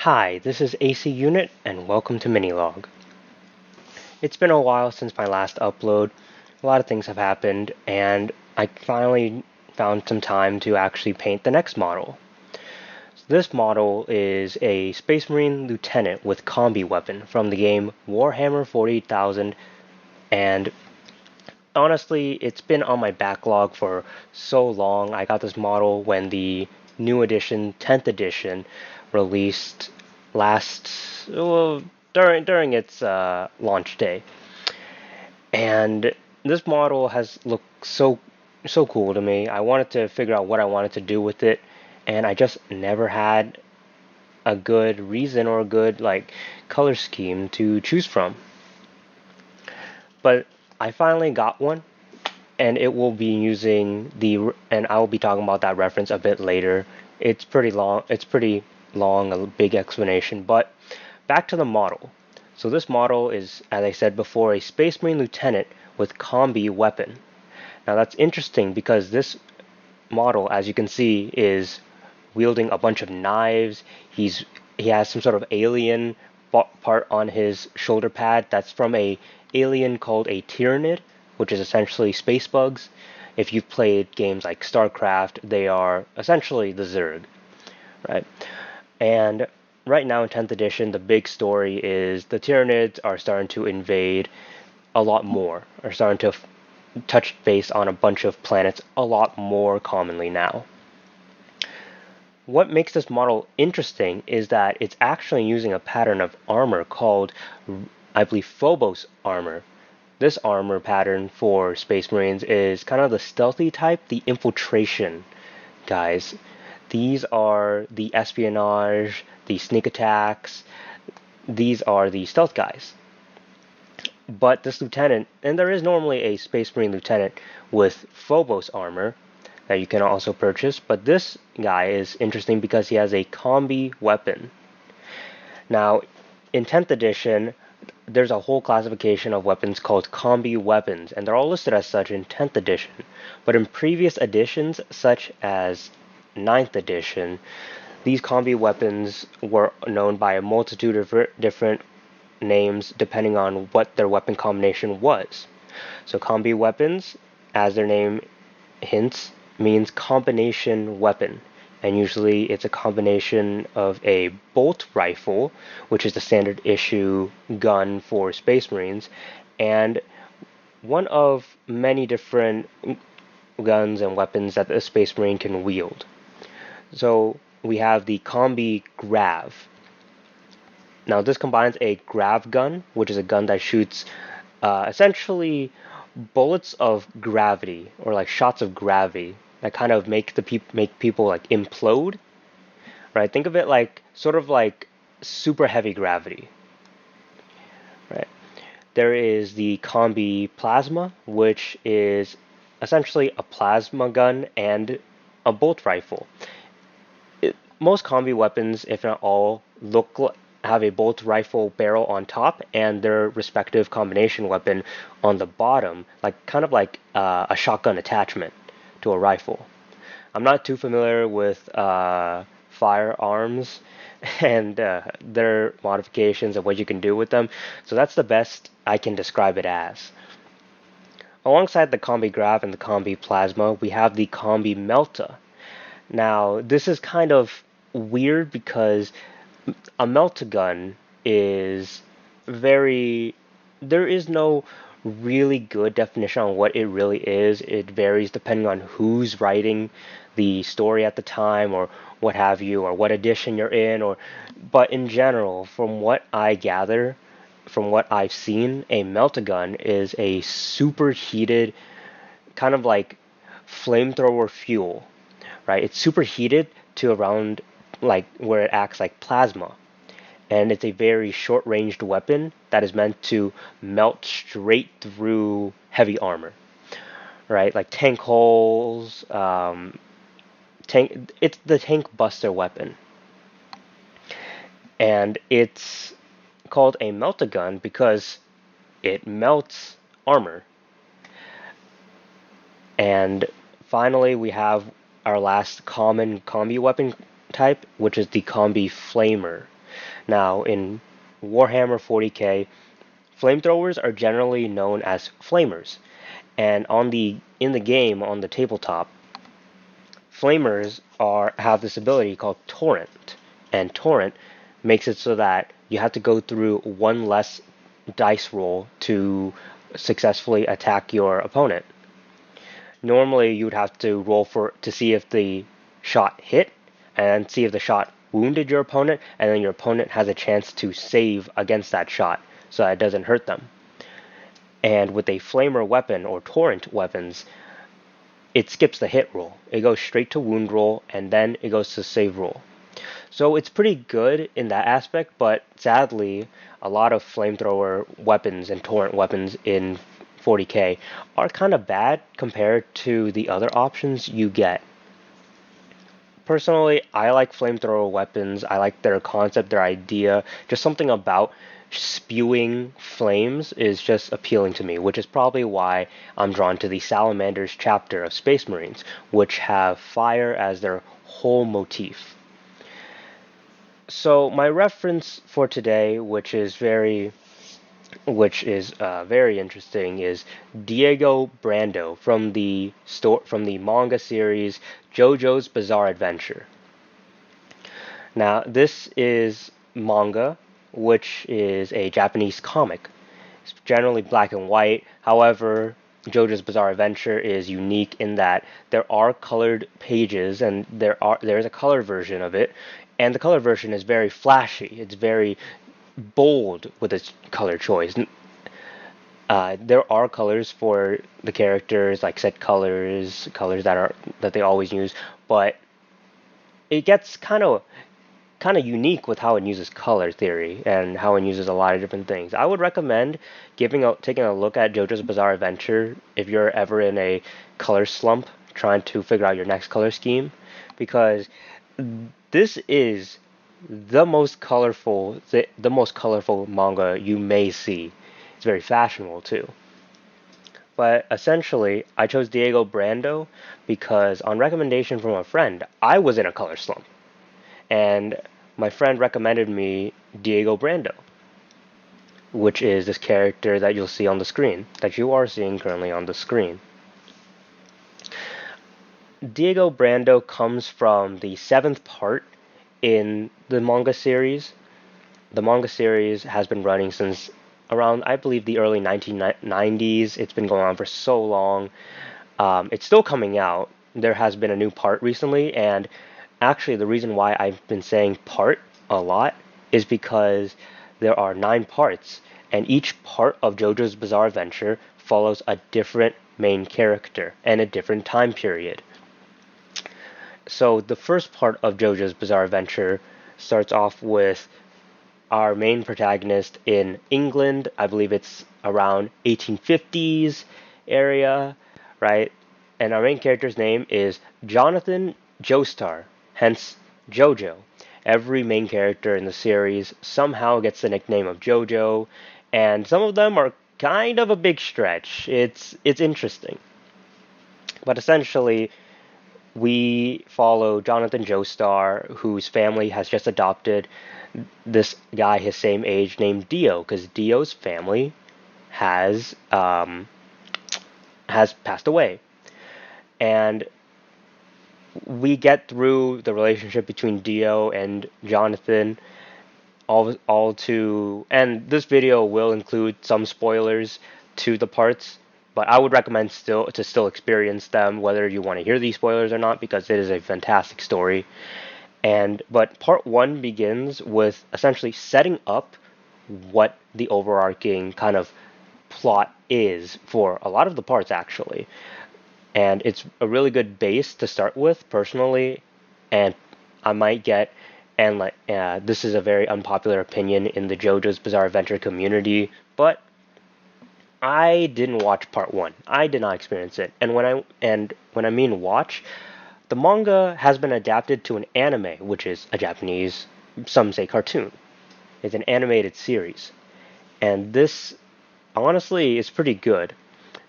Hi, this is AC Unit, and welcome to Mini-Logue. It's been a while since my last upload. A lot of things have happened, and I finally found some time to actually paint the next model. So this model is a Space Marine Lieutenant with Combi-Weapon from the game Warhammer 40,000, and honestly, it's been on my backlog for so long. I got this model when the new edition, 10th edition, released last well, during its launch day, and this model has looked so cool to me. I wanted to figure out what I wanted to do with it, and I just never had a good reason or a good color scheme to choose from. But I finally got one, and it will be using and I will be talking about that reference a bit later. It's pretty long. It's pretty long, a big explanation. But back to the model. So this model is, as I said before, a Space Marine Lieutenant with Combi-Weapon. Now that's interesting because this model, as you can see, is wielding a bunch of knives. He has some sort of alien part on his shoulder pad that's from a alien called a Tyranid, which is essentially space bugs. If you've played games like StarCraft, they are essentially the Zerg, right? And right now in 10th edition, the big story is the Tyranids are starting to invade a lot more, are starting to touch base on a bunch of planets a lot more commonly now. What makes this model interesting is that it's actually using a pattern of armor called, I believe, Phobos armor. This armor pattern for Space Marines is kind of the stealthy type, the infiltration guys. These are the espionage, the sneak attacks. These are the stealth guys. But this lieutenant, and there is normally a Space Marine lieutenant with Phobos armor that you can also purchase, but this guy is interesting because he has a combi weapon. Now, in 10th edition, there's a whole classification of weapons called combi weapons, and they're all listed as such in 10th edition. But in previous editions, such as 9th edition, these combi weapons were known by a multitude of different names depending on what their weapon combination was. So combi weapons, as their name hints, means combination weapon, and usually it's a combination of a bolt rifle, which is the standard issue gun for Space Marines, and one of many different guns and weapons that the Space Marine can wield. So we have the Combi Grav. Now this combines a grav gun, which is a gun that shoots essentially bullets of gravity, or like shots of gravity that kind of make people like implode, right? Think of it like sort of like super heavy gravity, right? There is the Combi Plasma, which is essentially a plasma gun and a bolt rifle. Most combi weapons, if not all, have a bolt rifle barrel on top and their respective combination weapon on the bottom, like kind of like a shotgun attachment to a rifle. I'm not too familiar with firearms and their modifications of what you can do with them, so that's the best I can describe it as. Alongside the Combi Grav and the Combi Plasma, we have the Combi Melta. Now, this is kind of weird because a meltagun is there is no really good definition on what it really is. It varies depending on who's writing the story at the time or what have you, or what edition you're in, but in general, from what I gather, from what I've seen, a meltagun is a superheated kind of like flamethrower fuel, right? It's superheated to around like where it acts like plasma, and it's a very short-ranged weapon that is meant to melt straight through heavy armor, right? Like tank holes. It's the tank buster weapon, and it's called a meltagun because it melts armor. And finally, we have our last common combi weapon type, which is the Combi Flamer. Now, in Warhammer 40k, flamethrowers are generally known as flamers, and in the game on the tabletop, flamers have this ability called torrent, and torrent makes it so that you have to go through one less dice roll to successfully attack your opponent. Normally, you would have to roll to see if the shot hit and see if the shot wounded your opponent, and then your opponent has a chance to save against that shot so that it doesn't hurt them. And with a flamer weapon or torrent weapons, it skips the hit roll. It goes straight to wound roll, and then it goes to save roll. So it's pretty good in that aspect, but sadly, a lot of flamethrower weapons and torrent weapons in 40k are kind of bad compared to the other options you get. Personally, I like flamethrower weapons. I like their concept, their idea. Just something about spewing flames is just appealing to me, which is probably why I'm drawn to the Salamanders chapter of Space Marines, which have fire as their whole motif. So my reference for today, which is very interesting, is Diego Brando from the manga series JoJo's Bizarre Adventure. Now, this is manga, which is a Japanese comic. It's generally black and white. However, JoJo's Bizarre Adventure is unique in that there are colored pages, and there's a color version of it, and the color version is very flashy. It's very bold with its color choice. There are colors for the characters, like set colors that they always use, but it gets kind of unique with how it uses color theory and how it uses a lot of different things. I would recommend taking a look at JoJo's Bizarre Adventure if you're ever in a color slump trying to figure out your next color scheme, because this is the most colorful manga you may see. It's very fashionable too. But essentially, I chose Diego Brando because on recommendation from a friend, I was in a color slump. And my friend recommended me Diego Brando, which is this character that you'll see on the screen, that you are seeing currently on the screen. Diego Brando comes from the 7th part in the manga series. The manga series has been running since around, I believe, the early 1990s. It's been going on for so long. It's still coming out. There has been a new part recently, and actually the reason why I've been saying part a lot is because there are 9 parts, and each part of JoJo's Bizarre Adventure follows a different main character and a different time period. So the first part of JoJo's Bizarre Adventure starts off with our main protagonist in England. I believe it's around 1850s area, right? And our main character's name is Jonathan Joestar, hence Jojo. Every main character in the series somehow gets the nickname of Jojo, and some of them are kind of a big stretch. It's interesting. But essentially, we follow Jonathan Joestar, whose family has just adopted this guy his same age named Dio, because Dio's family has passed away. And we get through the relationship between Dio and Jonathan and this video will include some spoilers to the parts, but I would recommend still experience them, whether you want to hear these spoilers or not, because it is a fantastic story. But part 1 begins with essentially setting up what the overarching kind of plot is for a lot of the parts, actually. And it's a really good base to start with, personally. And this is a very unpopular opinion in the JoJo's Bizarre Adventure community, but I didn't watch part 1. I did not experience it. And when I mean watch, the manga has been adapted to an anime, which is a Japanese, some say cartoon. It's an animated series. And this, honestly, is pretty good.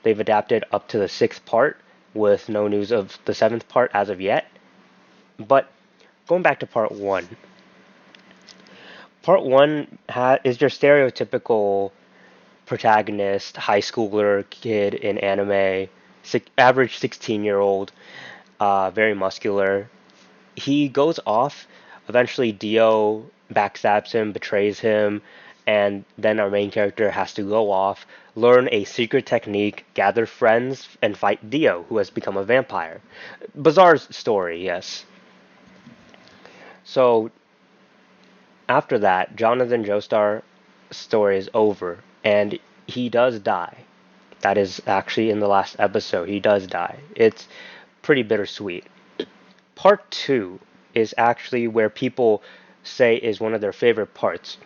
They've adapted up to the 6th part, with no news of the 7th part as of yet. But going back to part 1. Part one is your stereotypical protagonist, high schooler kid in anime, average 16-year-old, very muscular. He goes off. Eventually, Dio backstabs him, betrays him, and then our main character has to go off, learn a secret technique, gather friends, and fight Dio, who has become a vampire. Bizarre story, yes. So after that, Jonathan Joestar story is over, and he does die. That is actually in the last episode. He does die. It's pretty bittersweet. Part two is actually where people say is one of their favorite parts.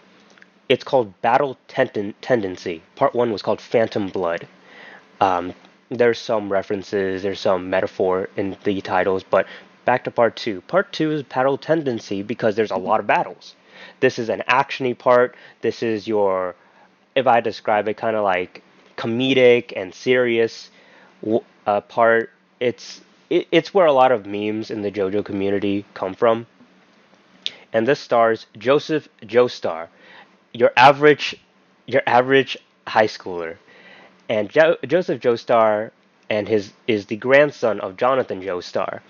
It's called Battle Tendency. Part one was called Phantom Blood. Um, there's some references, there's some metaphor in the titles, but back to part two. Part two is Battle Tendency because there's a lot of battles. This is an actiony part. This is your, if I describe it, kind of like comedic and serious part. It's where a lot of memes in the JoJo community come from. And this stars Joseph Joestar, your average your average high schooler. And Joseph Joestar and his is the grandson of Jonathan Joestar.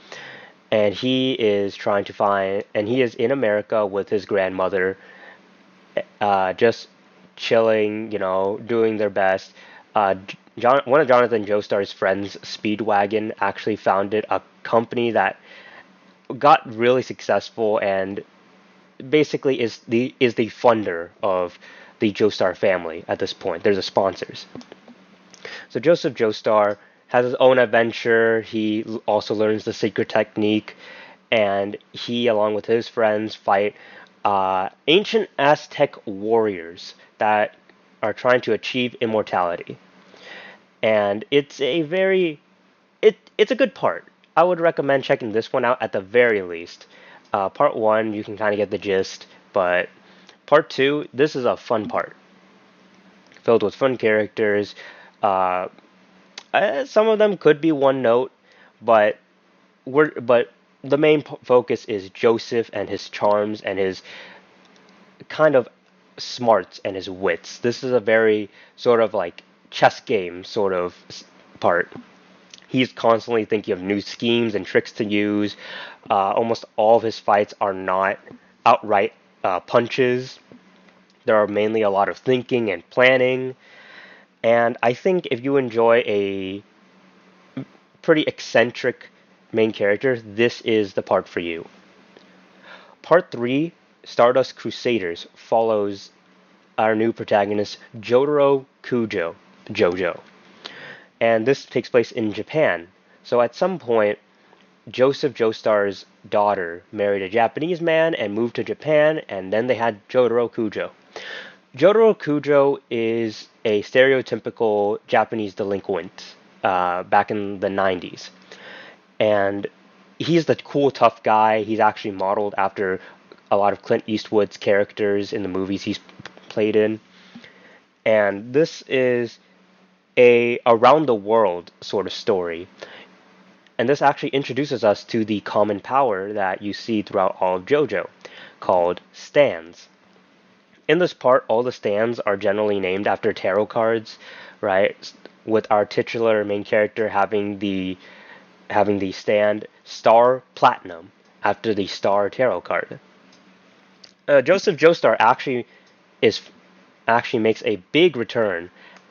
And he is trying to find and he is in America with his grandmother, just chilling, doing their best. One of Jonathan Joestar's friends, Speedwagon, actually founded a company that got really successful and basically is the funder of the Joestar family at this point. They're the sponsors. So Joseph Joestar has his own adventure. He also learns the secret technique, and he, along with his friends, fight ancient Aztec warriors that are trying to achieve immortality. And it's a good part. I would recommend checking this one out at the very least. Part one, you can kind of get the gist, but part two, this is a fun part, filled with fun characters. Uh, some of them could be one note, but but the main focus is Joseph and his charms and his kind of smarts and his wits. This is a very sort of like chess game sort of part. He's constantly thinking of new schemes and tricks to use. Almost all of his fights are not outright punches. There are mainly a lot of thinking and planning. And I think if you enjoy a pretty eccentric main character, this is the part for you. Part 3, Stardust Crusaders, follows our new protagonist, Jotaro Jojo. And this takes place in Japan. So at some point, Joseph Joestar's daughter married a Japanese man and moved to Japan, and then they had Jotaro Kujo. Jotaro Kujo is a stereotypical Japanese delinquent back in the 90s. And he's the cool, tough guy. He's actually modeled after a lot of Clint Eastwood's characters in the movies he's played in. And this is a around the world sort of story. And this actually introduces us to the common power that you see throughout all of JoJo, called stands. In this part, all the stands are generally named after tarot cards, right? With our titular main character having the stand Star Platinum after the Star Tarot card. Joseph Joestar actually makes a big return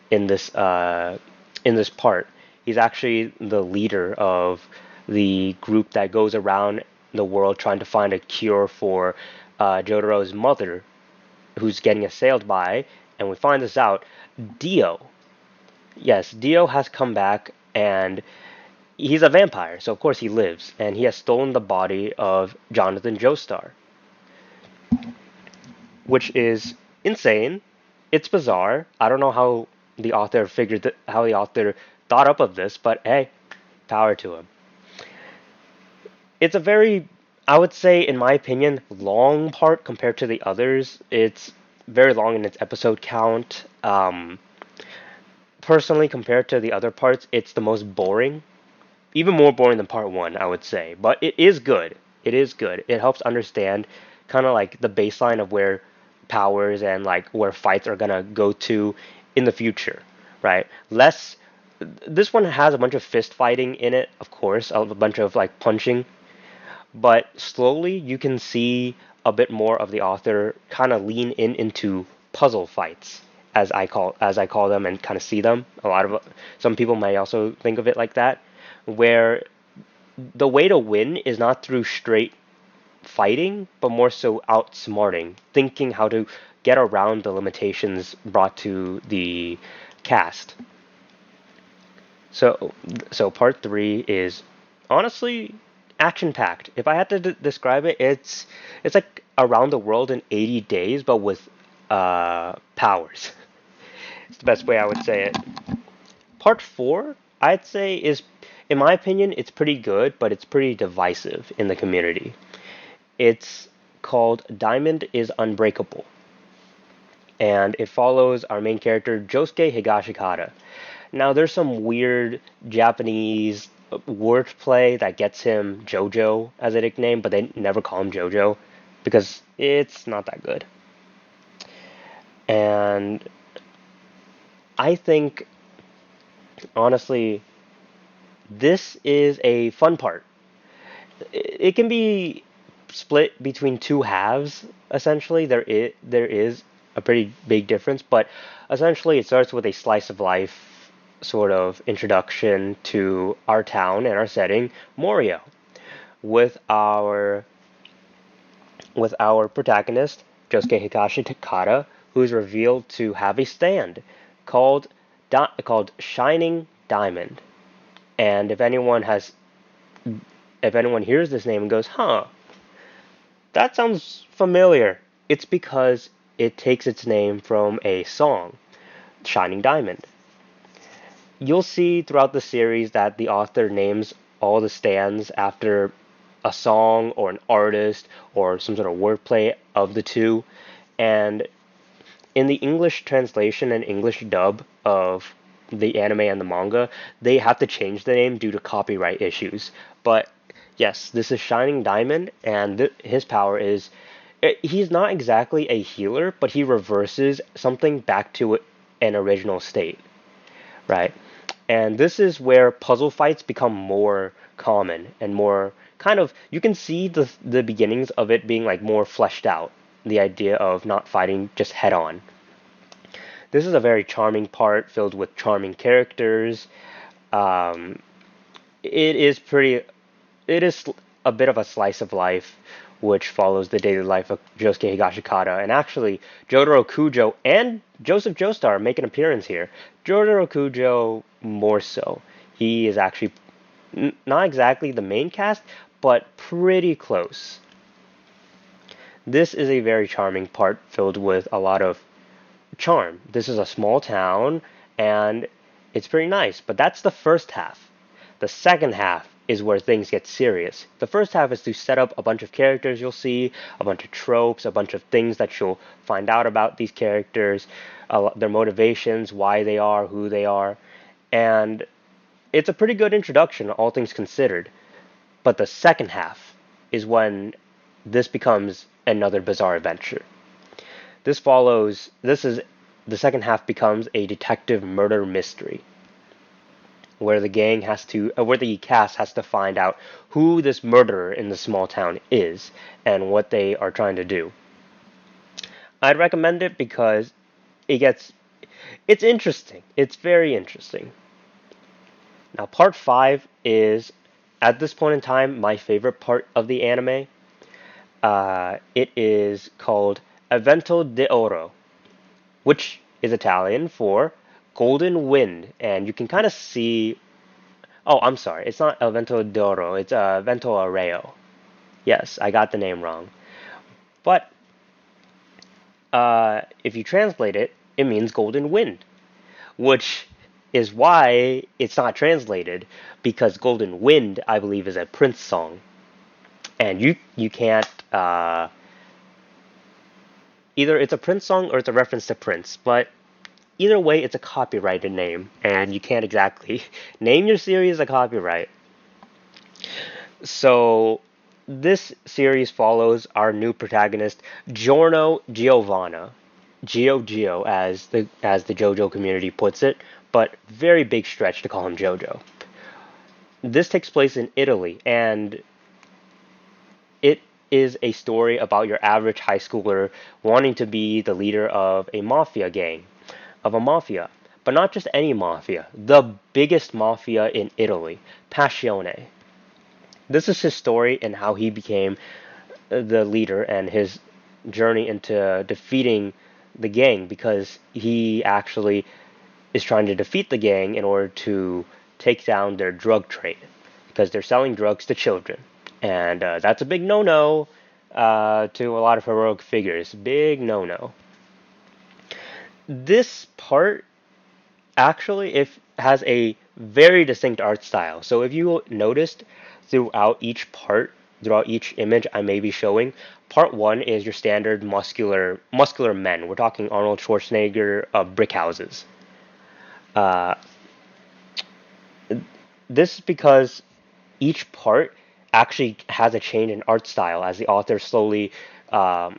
in this part. He's actually the leader of the group that goes around the world trying to find a cure for Jotaro's mother, who's getting assailed by, and we find this out, Dio. Yes, Dio has come back, and he's a vampire, so of course he lives, and he has stolen the body of Jonathan Joestar, which is insane. It's bizarre. I don't know how the author how the author thought up of this, but hey, power to him. It's a very, I would say, in my opinion, long part compared to the others. It's very long in its episode count. Personally, compared to the other parts, it's the most boring. Even more boring than part one, I would say. But it is good. It is good. It helps understand kind of like the baseline of where powers and like where fights are gonna go to in the future, right? Less. This one has a bunch of fist fighting in it, of course, a bunch of like punching, but slowly you can see a bit more of the author kind of lean into puzzle fights, as I call them, and kind of see them. A lot of some people may also think of it like that, where the way to win is not through straight fighting, but more so outsmarting, thinking how to get around the limitations brought to the cast. So, so part three is honestly action packed. If I had to describe it, it's like around the world in 80 days, but with powers. It's the best way I would say it. Part four, I'd say, is, in my opinion, it's pretty good, but it's pretty divisive in the community. It's called Diamond is Unbreakable, and it follows our main character, Josuke Higashikata. Now, there's some weird Japanese wordplay that gets him JoJo as a nickname, but they never call him JoJo because it's not that good. And I think, honestly, this is a fun part. It can be split between two halves, essentially. There is a pretty big difference, but essentially it starts with a slice of life sort of introduction to our town and our setting, Morio, with our protagonist, Josuke Hikashi Takada, who is revealed to have a stand called called Shining Diamond. And if anyone hears this name and goes, "Huh, that sounds familiar," it's because it takes its name from a song, Shining Diamond. You'll see throughout the series that the author names all the stands after a song or an artist or some sort of wordplay of the two. And in the English translation and English dub of the anime and the manga, they have to change the name due to copyright issues. But yes, this is Shining Diamond, and his power is he's not exactly a healer, but he reverses something back to an original state, right? And this is where puzzle fights become more common and more kind of, you can see the beginnings of it being like more fleshed out. The idea of not fighting just head on. This is a very charming part filled with charming characters. Um, it is pretty. It is a bit of a slice of life, which follows the daily life of Josuke Higashikata, and actually Jotaro Kujo and Joseph Joestar make an appearance here. Jotaro Kujo more so. He is actually not exactly the main cast, but pretty close. This is a very charming part filled with a lot of charm. This is a small town, and it's pretty nice, but that's the first half. The second half is where things get serious. The first half is to set up a bunch of characters you'll see, a bunch of tropes, a bunch of things that you'll find out about these characters, their motivations, why they are, who they are, and it's a pretty good introduction, all things considered. But the second half is when this becomes another bizarre adventure. This is the second half becomes a detective murder mystery where where the cast has to find out who this murderer in the small town is and what they are trying to do. I'd recommend it because it's interesting. It's very interesting. Now, part 5 is, at this point in time, my favorite part of the anime. It is called Evento d'Oro, which is Italian for Golden Wind. And you can kind of see. Oh, I'm sorry. It's not Evento d'Oro. It's Vento Areo. Yes, I got the name wrong. But if you translate it, it means Golden Wind, which is why it's not translated, because Golden Wind, I believe, is a Prince song. And you can't either it's a Prince song or it's a reference to Prince, but either way it's a copyrighted name and you can't exactly name your series a copyright. So this series follows our new protagonist, Giorno Giovanna. Gio as the JoJo community puts it, but very big stretch to call him JoJo. This takes place in Italy, and it is a story about your average high schooler wanting to be the leader of a mafia gang, of a mafia. But not just any mafia, the biggest mafia in Italy, Passione. This is his story and how he became the leader and his journey into defeating the gang, because he actually is trying to defeat the gang in order to take down their drug trade, because they're selling drugs to children. And that's a big no-no to a lot of heroic figures. Big no-no. This part actually if has a very distinct art style. So if you noticed throughout each image I may be showing, part one is your standard muscular men. We're talking Arnold Schwarzenegger brick houses. Uh, this is because each part actually has a change in art style as the author slowly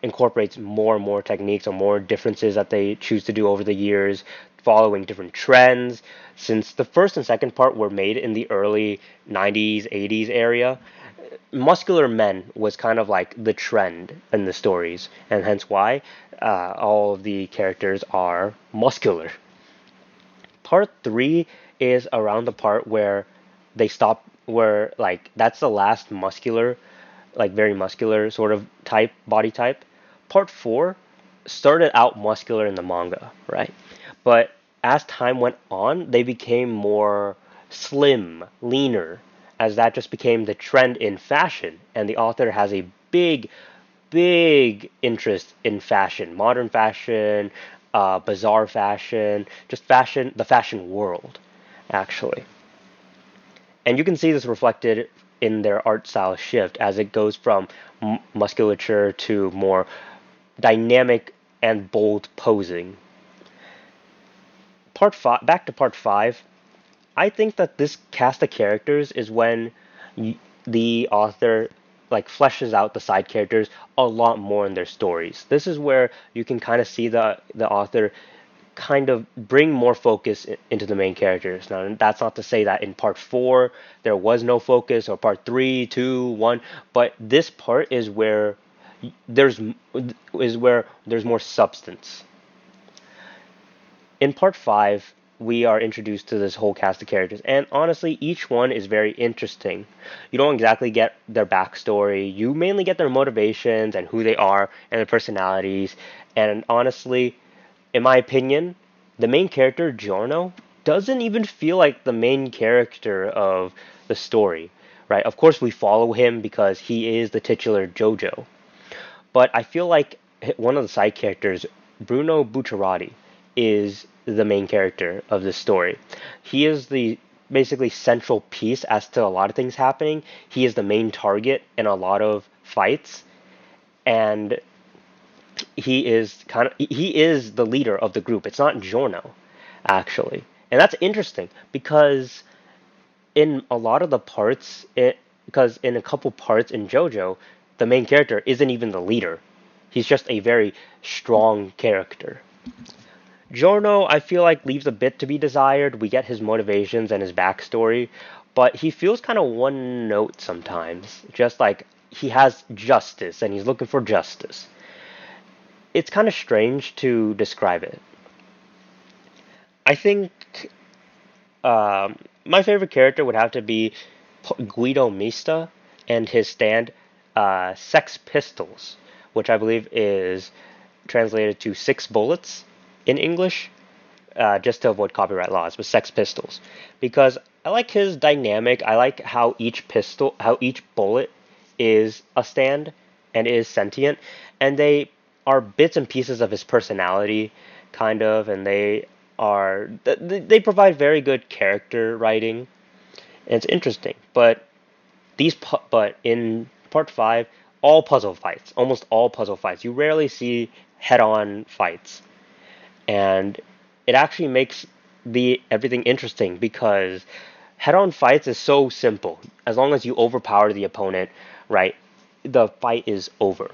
incorporates more and more techniques or more differences that they choose to do over the years, following different trends. Since the first and second part were made in the early 90s, 80s area, muscular men was kind of like the trend in the stories, and hence why all of the characters are muscular. Part three is around the part where they stop, where like that's the last muscular, like very muscular sort of body type. Part four started out muscular in the manga, right? But as time went on, they became more slim, leaner, as that just became the trend in fashion. And the author has a big interest in fashion, modern fashion, bizarre fashion, just fashion, the fashion world, actually. And you can see this reflected in their art style shift as it goes from musculature to more dynamic and bold posing. Back to part five. I think that this cast of characters is when the author like fleshes out the side characters a lot more in their stories. This is where you can kind of see the author kind of bring more focus into the main characters. Now, that's not to say that in part four there was no focus, or part three, two, one, but this part there's is where there's more substance. In part five, we are introduced to this whole cast of characters, and honestly, each one is very interesting. You don't exactly get their backstory. You mainly get their motivations and who they are and their personalities. And honestly, in my opinion, the main character, Giorno, doesn't even feel like the main character of the story, right? Of course, we follow him because he is the titular JoJo. But I feel like one of the side characters, Bruno Bucciarati, is the main character of this story. He is the basically central piece as to a lot of things happening. He is the main target in a lot of fights, and he is the leader of the group. It's not Giorno, actually. And that's interesting because in a lot of the parts, because in a couple parts in JoJo, the main character isn't even the leader. He's just a very strong character. Giorno, I feel like, leaves a bit to be desired. We get his motivations and his backstory, but he feels kind of one note sometimes. Just like he has justice and he's looking for justice. It's kind of strange to describe it. I think my favorite character would have to be Guido Mista and his stand, Sex Pistols, which I believe is translated to Six Bullets in English, just to avoid copyright laws, but Sex Pistols. Because I like his dynamic. I like how each bullet is a stand and is sentient, and they are bits and pieces of his personality, kind of, and they provide very good character writing, and it's interesting. But in part five, almost all puzzle fights. You rarely see head-on fights, and it actually makes the everything interesting because head-on fights is so simple. As long as you overpower the opponent, right? the fight is over.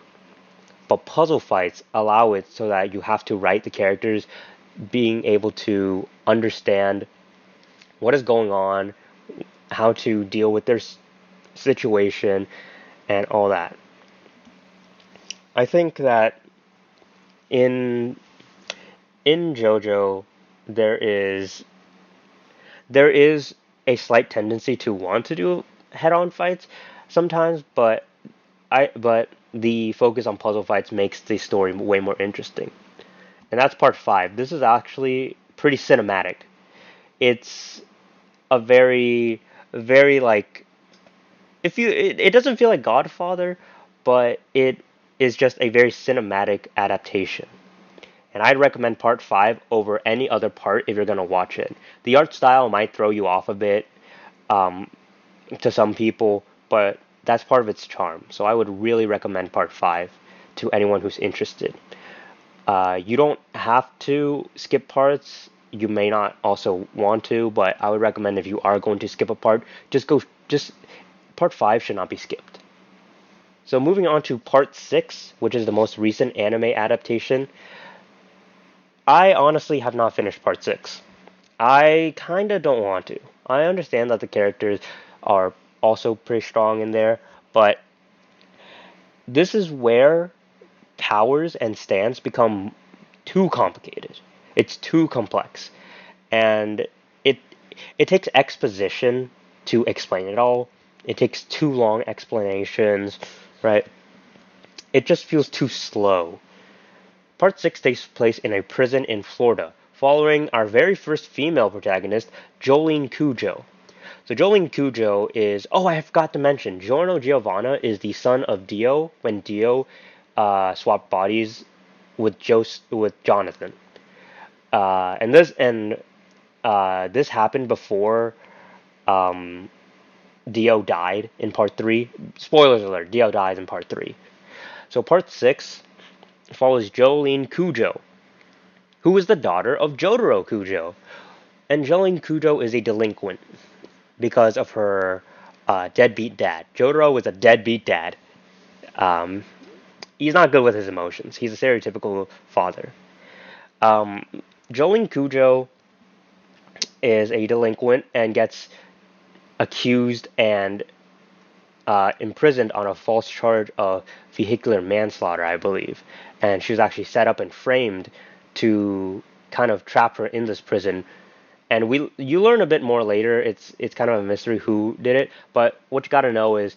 But puzzle fights allow it so that you have to write the characters being able to understand what is going on, how to deal with their situation, and all that. I think that in JoJo there is there is a slight tendency to want to do head-on fights sometimes, but the focus on puzzle fights makes the story way more interesting. And that's part 5. This is actually pretty cinematic. It's a very like if you it doesn't feel like Godfather, but it is just a very cinematic adaptation. And I'd recommend part 5 over any other part if you're going to watch it. The art style might throw you off a bit um, to some people, but that's part of its charm. So I would really recommend part 5 to anyone who's interested. You don't have to skip parts. You may not also want to, but I would recommend if you are going to skip a part, just part 5 should not be skipped. So moving on to part 6, which is the most recent anime adaptation. I honestly have not finished part 6. I kinda don't want to. I understand that the characters are also pretty strong in there, but this is where powers and stands become too complicated. It's too complex. And it it takes exposition to explain it all. It takes too long explanations, right? It just feels too slow. Part 6 takes place in a prison in Florida, following our very first female protagonist, Jolene Cujo. So Jolene Cujo is, oh, I forgot to mention, Giorno Giovanna is the son of Dio when Dio swapped bodies with Jonathan. This happened before um, Dio died in part 3. Spoilers alert, Dio dies in part 3. So part 6 follows Jolene Cujo, who is the daughter of Jotaro Kujo. And Jolene Cujo is a delinquent because of her deadbeat dad. Jotaro was a deadbeat dad. Um, he's not good with his emotions. He's a stereotypical father. Um, Jolene Cujo is a delinquent and gets accused and imprisoned on a false charge of vehicular manslaughter, I believe. And she was actually set up and framed to kind of trap her in this prison. And you learn a bit more later. It's kind of a mystery who did it. But what you got to know is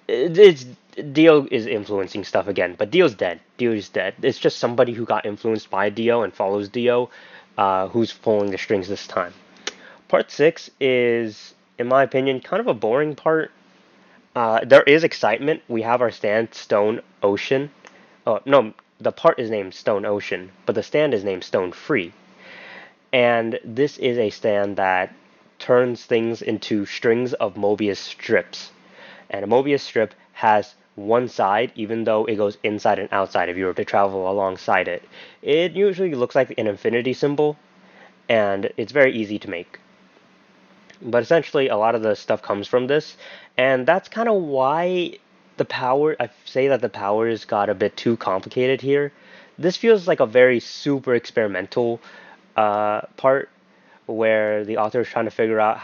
it's Dio is influencing stuff again. But Dio's dead. Dio's dead. It's just somebody who got influenced by Dio and follows Dio, who's pulling the strings this time. Part 6 is, in my opinion, kind of a boring part. There is excitement. We have our stand, Stone Ocean. Oh, no, the part is named Stone Ocean, but the stand is named Stone Free. And this is a stand that turns things into strings of Mobius strips. And a Mobius strip has one side, even though it goes inside and outside if you were to travel alongside it. It usually looks like an infinity symbol, and it's very easy to make. But essentially, a lot of the stuff comes from this, and that's kind of why I say that the powers got a bit too complicated here. This feels like a very super experimental part where the author is trying to figure out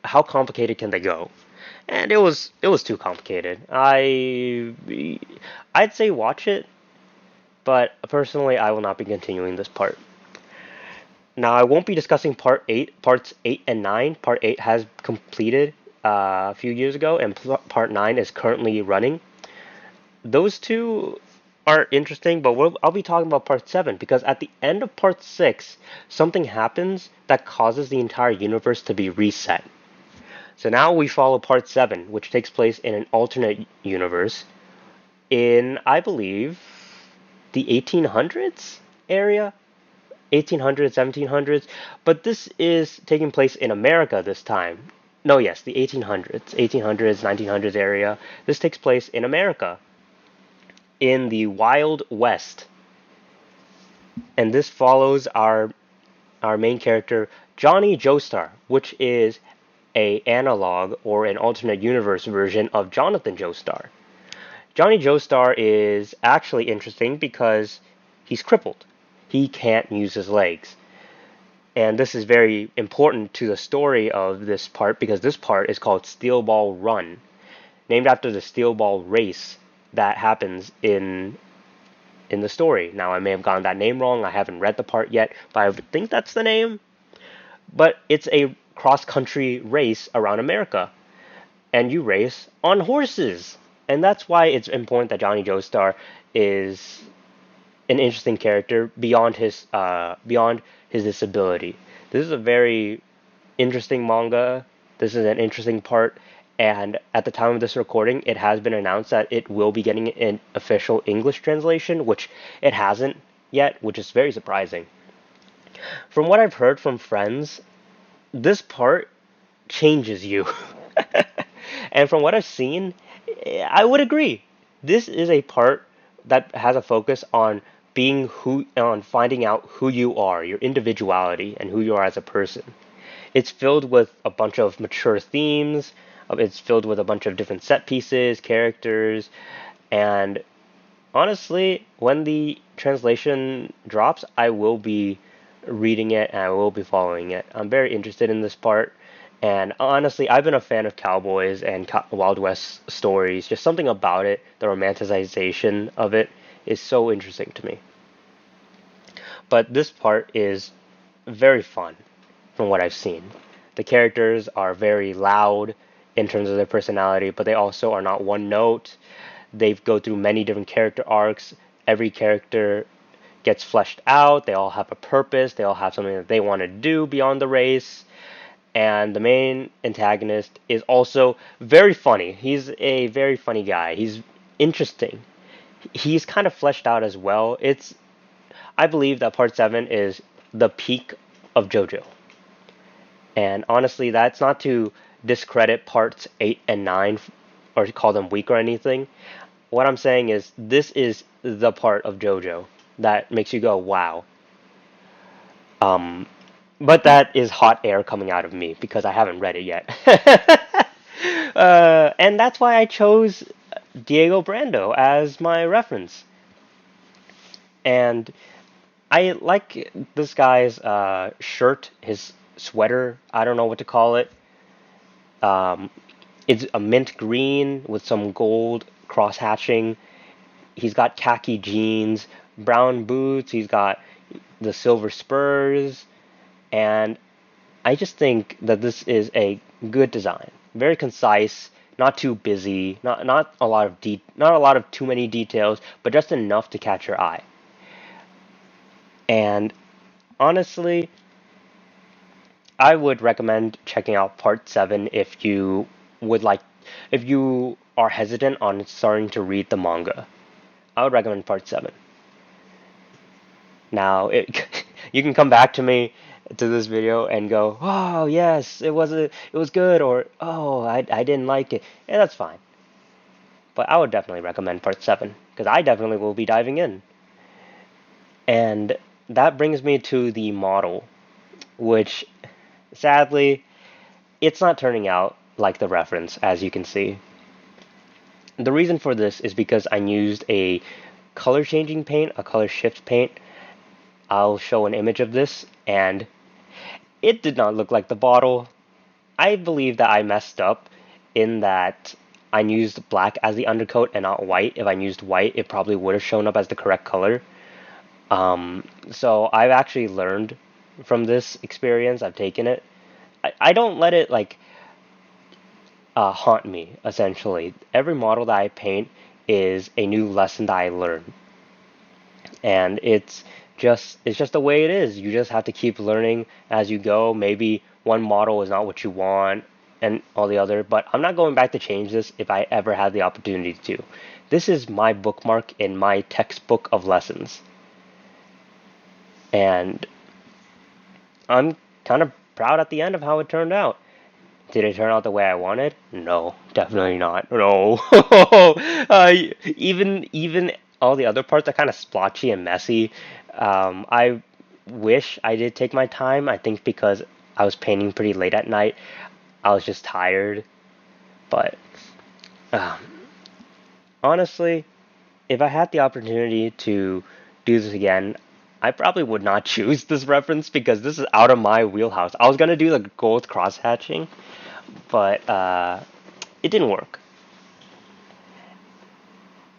how complicated can they go, and it was too complicated. I'd say watch it, but personally, I will not be continuing this part. Now, I won't be discussing parts 8 and 9. Part 8 has completed a few years ago, and part 9 is currently running. Those two are interesting, but I'll be talking about part 7, because at the end of part 6, something happens that causes the entire universe to be reset. So now we follow part 7, which takes place in an alternate universe in, I believe, the 1800s area? 1800s, 1700s, but this is taking place in America this time. No, yes, the 1800s, 1900s area. This takes place in America, in the Wild West. And this follows our main character, Johnny Joestar, which is a analog or an alternate universe version of Jonathan Joestar. Johnny Joestar is actually interesting because he's crippled. He can't use his legs. And this is very important to the story of this part because this part is called Steel Ball Run, named after the Steel Ball race that happens in the story. Now, I may have gotten that name wrong. I haven't read the part yet, but I think that's the name. But it's a cross-country race around America, and you race on horses. And that's why it's important that Johnny Joestar is an interesting character beyond his disability. This is a very interesting manga. This is an interesting part, and at the time of this recording, it has been announced that it will be getting an official English translation, which it hasn't yet, which is very surprising. From what I've heard from friends, this part changes you. And from what I've seen, I would agree. This is a part that has a focus on finding out who you are, your individuality, and who you are as a person. It's filled with a bunch of mature themes. It's filled with a bunch of different set pieces, characters, and honestly, when the translation drops, I will be reading it and I will be following it. I'm very interested in this part. And honestly, I've been a fan of cowboys and Wild West stories. Just something about it, the romanticization of it, is so interesting to me. But this part is very fun from what I've seen. The characters are very loud in terms of their personality, but they also are not one note. They go through many different character arcs. Every character gets fleshed out. They all have a purpose. They all have something that they want to do beyond the race. And the main antagonist is also very funny. He's a very funny guy. He's interesting. He's kind of fleshed out as well. I believe that part 7 is the peak of JoJo. And honestly, that's not to discredit parts 8 and 9 or to call them weak or anything. What I'm saying is this is the part of JoJo that makes you go, wow. But that is hot air coming out of me because I haven't read it yet. And that's why I chose Diego Brando as my reference. And I like this guy's shirt, his sweater. I don't know what to call it. Um, it's a mint green with some gold cross hatching. He's got khaki jeans, brown boots. He's got the silver spurs, and I just think that this is a good design. Very concise, not too busy, not a lot of not a lot of too many details, but just enough to catch your eye. And honestly, I would recommend checking out part 7 would like if you are hesitant on starting to read the manga. I would recommend part 7. Now, you can come back to me to this video and go, "Oh, yes, it was good," or "Oh, I didn't like it." And that's fine. But I would definitely recommend part 7 because I definitely will be diving in. And that brings me to the model, which sadly, it's not turning out like the reference, as you can see. The reason for this is because I used a color changing paint, a color shift paint. I'll show an image of this, and it did not look like the bottle. I believe that I messed up in that I used black as the undercoat and not white. If I used white, it probably would have shown up as the correct color. So I've actually learned from this experience. I've taken it. I don't let it like haunt me, essentially. Every model that I paint is a new lesson that I learn. And it's just the way it is. You just have to keep learning as you go. Maybe one model is not what you want and all the other, but I'm not going back to change this if I ever had the opportunity to. This is my bookmark in my textbook of lessons. And I'm kind of proud at the end of how it turned out. Did it turn out the way I wanted? No, definitely not. No. Even all the other parts are kind of splotchy and messy. I wish I did take my time. I think because I was painting pretty late at night, I was just tired. But um, Honestly, if I had the opportunity to do this again, I probably would not choose this reference because this is out of my wheelhouse. I was gonna do the gold cross hatching, but it didn't work.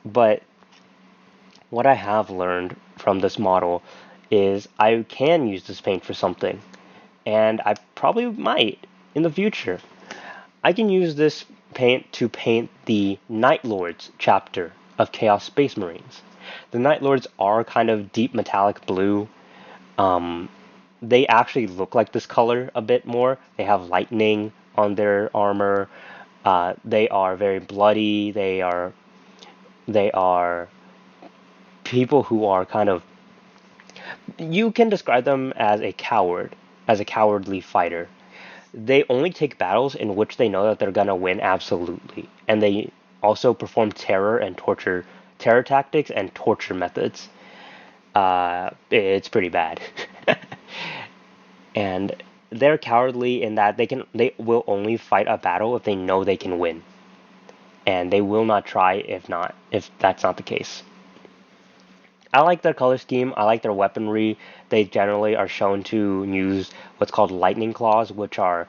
But what I have learned from this model is I can use this paint for something, and I probably might in the future. I can use this paint to paint the Night Lords chapter of Chaos Space Marines. The Night Lords are kind of deep metallic blue. Um, they actually look like this color a bit more. They have lightning on their armor. They are very bloody. They are people who are kind of, you can describe them as a cowardly fighter. They only take battles in which they know that they're gonna win absolutely, and they also perform terror tactics and torture methods. It's pretty bad. And they're cowardly in that they will only fight a battle if they know they can win, and they will not try if that's not the case. I like their color scheme. I like their weaponry. They generally are shown to use what's called lightning claws, which are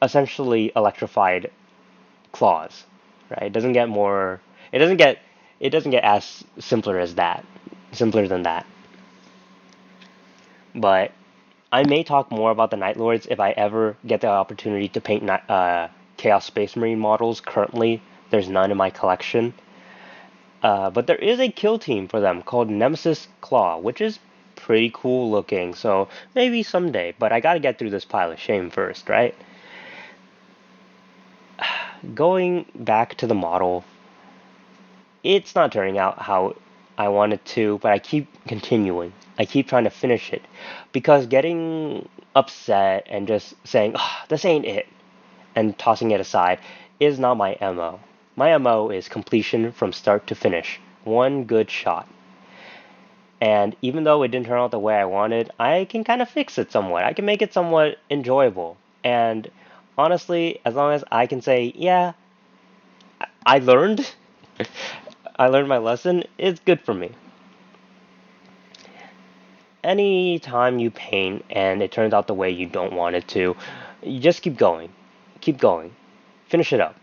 essentially electrified claws. Right? It doesn't get more. It doesn't get as simpler as that. Simpler than that. But I may talk more about the Night Lords if I ever get the opportunity to paint Chaos Space Marine models. Currently, there's none in my collection. But there is a kill team for them called Nemesis Claw, which is pretty cool looking. So maybe someday. But I gotta get through this pile of shame first, right? Going back to the model, it's not turning out how I want it to, but I keep continuing. I keep trying to finish it because getting upset and just saying, oh, this ain't it, and tossing it aside is not my MO. My MO is completion from start to finish. One good shot. And even though it didn't turn out the way I wanted, I can kind of fix it somewhat. I can make it somewhat enjoyable. And honestly, as long as I can say, yeah, I learned, I learned my lesson, it's good for me. Any time you paint and it turns out the way you don't want it to, you just keep going. Keep going. Finish it up.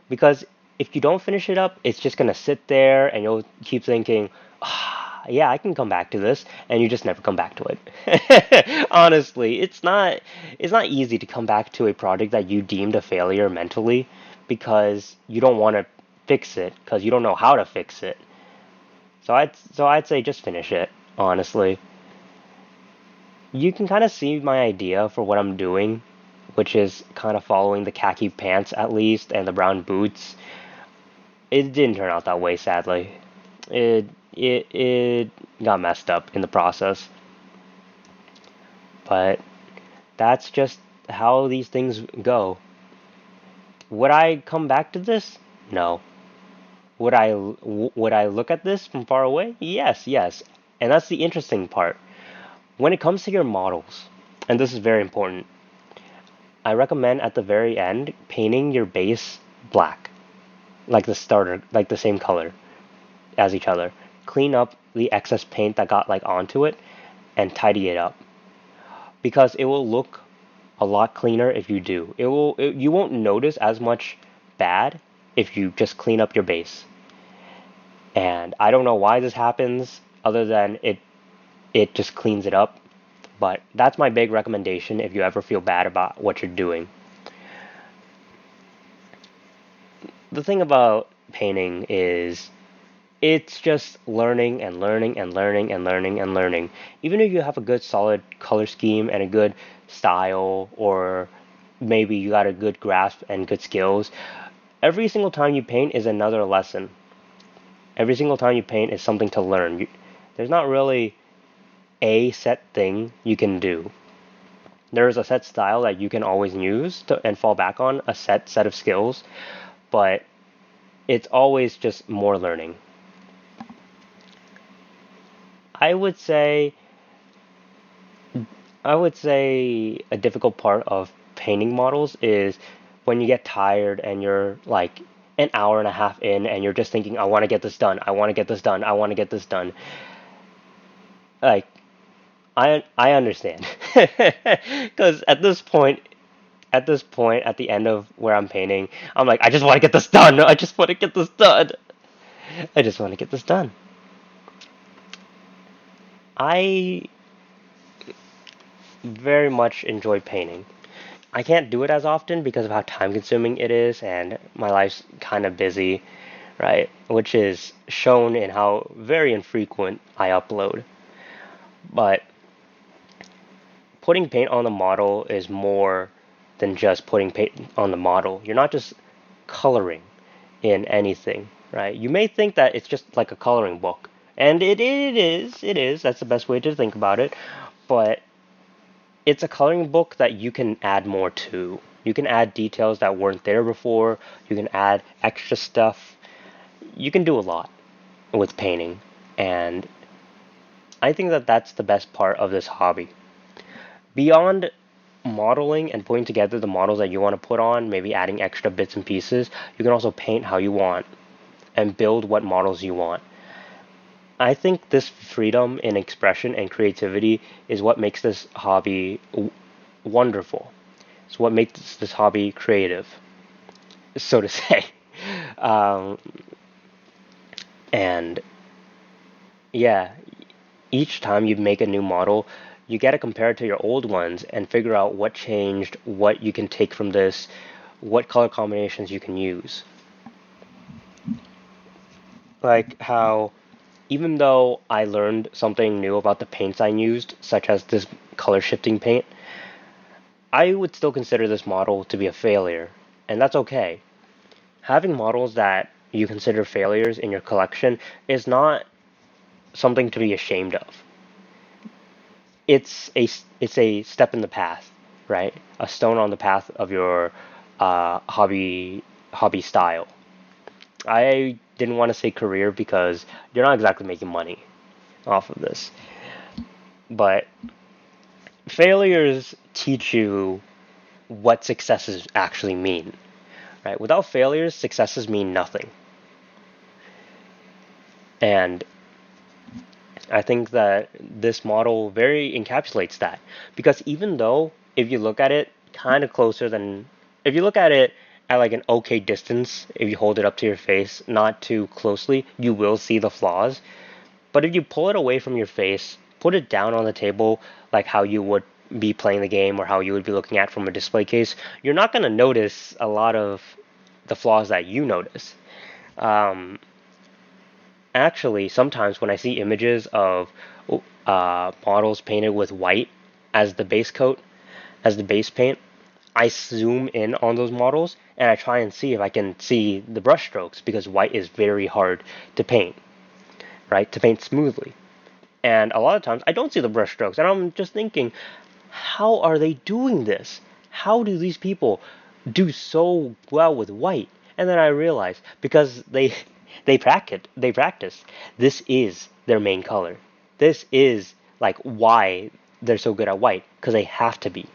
Because if you don't finish it up, it's just going to sit there and you'll keep thinking, ah, yeah, I can come back to this, and you just never come back to it. Honestly, it's not easy to come back to a project that you deemed a failure mentally because you don't want to fix it because you don't know how to fix it. So I'd say just finish it, honestly. You can kind of see my idea for what I'm doing, which is kind of following the khaki pants at least and the brown boots. It didn't turn out that way, sadly. It got messed up in the process. But that's just how these things go. Would I come back to this? No. Would I look at this from far away? Yes, yes. And that's the interesting part. When it comes to your models, and this is very important, I recommend at the very end painting your base black, like the starter, like the same color as each other. Clean up the excess paint that got like onto it and tidy it up because it will look a lot cleaner if you do. You won't notice as much bad if you just clean up your base. And I don't know why this happens other than it just cleans it up. But that's my big recommendation if you ever feel bad about what you're doing. The thing about painting is it's just learning and learning and learning and learning and learning. Even if you have a good solid color scheme and a good style, or maybe you got a good grasp and good skills, every single time you paint is another lesson. Every single time you paint is something to learn. There's not really a set thing you can do. There is a set style that you can always use and fall back on, a set of skills, but it's always just more learning. I would say I would say a difficult part of painting models is when you get tired and you're like, an hour and a half in and you're just thinking, I want to get this done, I want to get this done, I want to get this done. Like, I understand. Because at this point, at the end of where I'm painting, I'm like, I just want to get this done. I just want to get this done. I just want to get this done. I very much enjoy painting. I can't do it as often because of how time consuming it is, and my life's kind of busy, right? Which is shown in how very infrequent I upload. But putting paint on the model is more than just putting paint on the model. You're not just coloring in anything, right? You may think that it's just like a coloring book, and it is. That's the best way to think about it. But it's a coloring book that you can add more to. You can add details that weren't there before. You can add extra stuff. You can do a lot with painting, and I think that that's the best part of this hobby. Beyond modeling and putting together the models that you want to put on, maybe adding extra bits and pieces, you can also paint how you want and build what models you want. I think this freedom in expression and creativity is what makes this hobby wonderful. It's what makes this hobby creative, so to say. Um, and yeah, each time you make a new model, you got to compare it to your old ones and figure out what changed, what you can take from this, what color combinations you can use. Like how, even though I learned something new about the paints I used, such as this color shifting paint, I would still consider this model to be a failure, and that's okay. Having models that you consider failures in your collection is not something to be ashamed of. It's a step in the path, right? A stone on the path of your hobby style. I didn't want to say career because you're not exactly making money off of this, but failures teach you what successes actually mean, right? Without failures, successes mean nothing. And I think that this model very encapsulates that because even though if you look at it kind of closer than if you look at it at like an okay distance, if you hold it up to your face, not too closely, you will see the flaws. But if you pull it away from your face, put it down on the table like how you would be playing the game or how you would be looking at from a display case, you're not going to notice a lot of the flaws that you notice. Um, Actually, sometimes when I see images of models painted with white as the base coat, as the base paint, I zoom in on those models and I try and see if I can see the brush strokes because white is very hard to paint, right? To paint smoothly. And a lot of times I don't see the brush strokes and I'm just thinking, how are they doing this? How do these people do so well with white? And then I realize because they practice. This is their main color. This is like why they're so good at white because they have to be.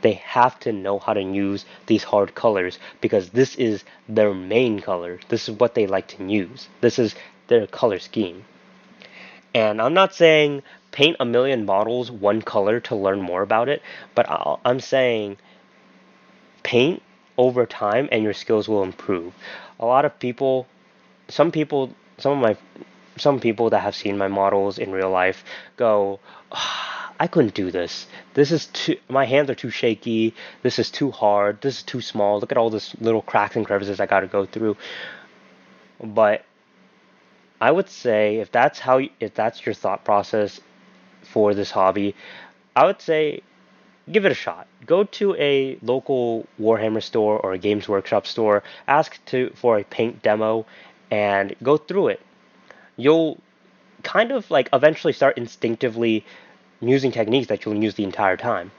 They have to know how to use these hard colors because this is their main color. This is what they like to use. This is their color scheme. And I'm not saying paint a million models one color to learn more about it, but I'm saying paint over time and your skills will improve. A lot of people, some people, some of my, some people that have seen my models in real life go, "Ah, I couldn't do this. This is too, my hands are too shaky. This is too hard. This is too small. Look at all this little cracks and crevices I got to go through." But I would say if that's your thought process for this hobby, I would say give it a shot. Go to a local Warhammer store or a Games Workshop store, ask for a paint demo, and go through it. You'll kind of like eventually start instinctively using techniques that you'll use the entire time.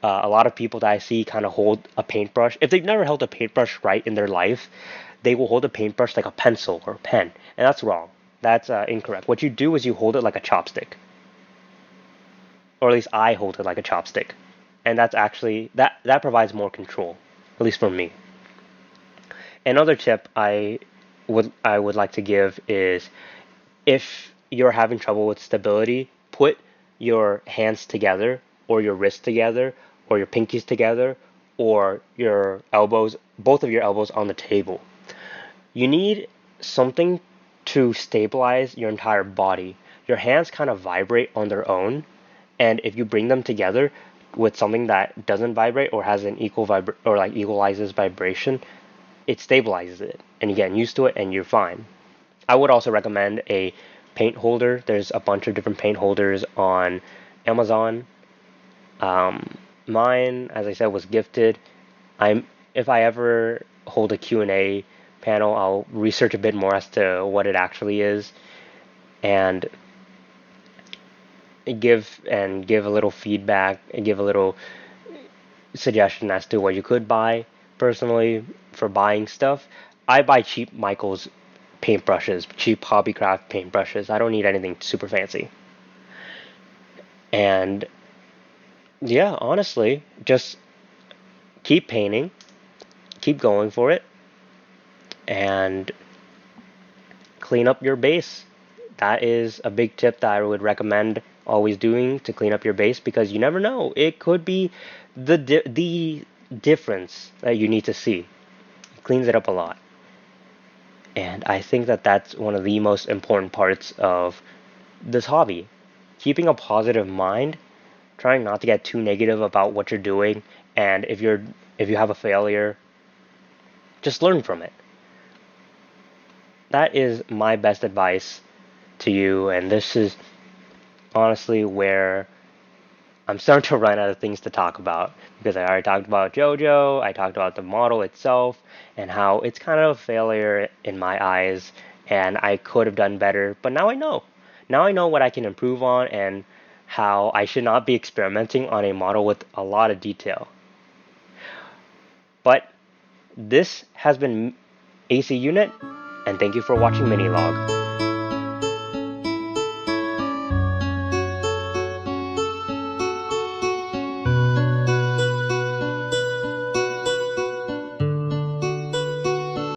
A lot of people that I see kind of hold a paintbrush. If they've never held a paintbrush right in their life, they will hold a paintbrush like a pencil or a pen, and that's wrong. That's incorrect. What you do is you hold it like a chopstick, or at least I hold it like a chopstick, and that's actually that provides more control, at least for me. Another tip I would like to give is, if you're having trouble with stability, put your hands together, or your wrists together, or your pinkies together, or your elbows, both of your elbows on the table. You need something to stabilize your entire body. Your hands kind of vibrate on their own, and if you bring them together with something that doesn't vibrate or has an or like equalizes vibration, it stabilizes it, and you get used to it, and you're fine. I would also recommend a paint holder. There's a bunch of different paint holders on Amazon. Mine, as I said, was gifted. If I ever hold a Q&A panel, I'll research a bit more as to what it actually is, and give a little feedback and give a little suggestion as to what you could buy. Personally, for buying stuff, I buy cheap Michaels paintbrushes, cheap hobbycraft paintbrushes. I don't need anything super fancy. And yeah, honestly, just keep painting, keep going for it, and clean up your base. That is a big tip that I would recommend always doing, to clean up your base, because you never know. It could be the difference that you need to see. It cleans it up a lot. And I think that that's one of the most important parts of this hobby. Keeping a positive mind, trying not to get too negative about what you're doing, and if you have a failure, just learn from it. That is my best advice to you, and this is honestly where I'm starting to run out of things to talk about, because I already talked about JoJo, I talked about the model itself, and how it's kind of a failure in my eyes, and I could have done better, but now I know. Now I know what I can improve on, and how I should not be experimenting on a model with a lot of detail. But this has been AC Unit, and thank you for watching Mini-Logue.